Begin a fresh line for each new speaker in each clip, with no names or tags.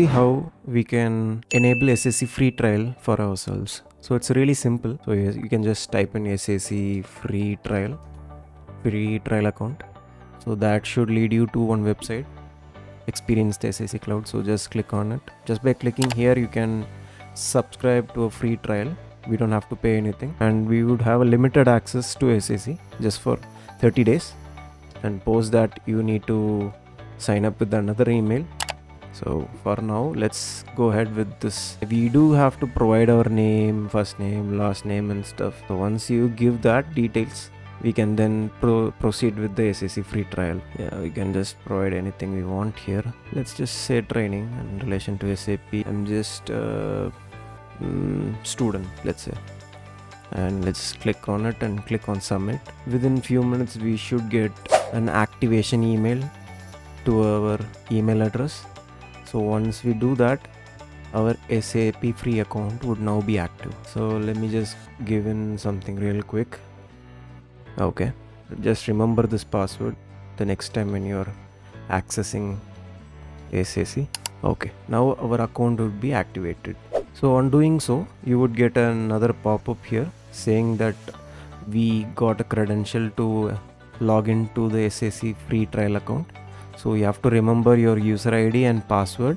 See how we can enable SAC free trial for ourselves. So it's really simple. So you can just type in SAC free trial account. So that should lead you to one website, experience the SAC Cloud. So just click on it. Just by clicking here, you can subscribe to a free trial. We don't have to pay anything, and we would have a limited access to SAC just for 30 days. And post that, you need to sign up with another email. So for now, let's go ahead with this. We do have to provide our name, first name, last name and stuff. So once you give that details, we can then proceed with the SAC free trial. Yeah, we can just provide anything we want here. Let's just say training in relation to SAP. I'm just student, let's say. And let's click on it and click on submit. Within few minutes, we should get an activation email to our email address. So once we do that, our SAP free account would now be active. So let me just give in something real quick. Okay, just remember this password the next time when you're accessing SAC. Okay, now our account would be activated. So on doing so, you would get another pop-up here saying that we got a credential to log into the SAC free trial account. So you have to remember your user ID and password.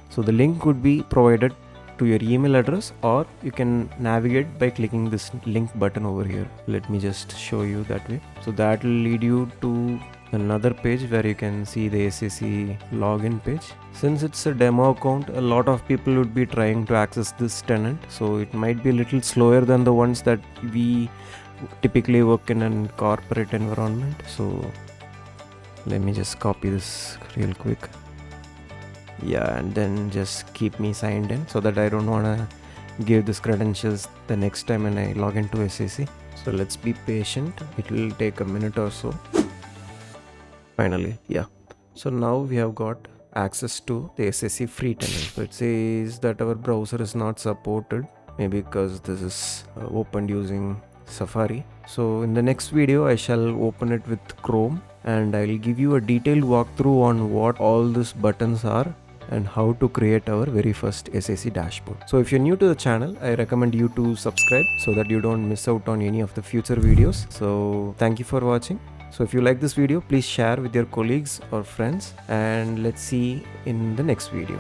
So the link would be provided to your email address, or you can navigate by clicking this link button over here. Let me just show you that way. So that will lead you to another page where you can see the SAC login page. Since it's a demo account, a lot of people would be trying to access this tenant. So it might be a little slower than the ones that we typically work in a corporate environment. So let me just copy this real quick. Yeah, and then just keep me signed in so that I don't want to give these credentials the next time when I log into SAC. So let's be patient. It will take a minute or so. Finally, yeah. So now we have got access to the SAC free tenant. So it says that our browser is not supported, maybe because this is opened using Safari. So in the next video, I shall open it with Chrome, and I'll give you a detailed walkthrough on what all these buttons are and how to create our very first SAC dashboard. So if you're new to the channel, I recommend you to subscribe so that you don't miss out on any of the future videos. So thank you for watching. So if you like this video, please share with your colleagues or friends, and let's see in the next video.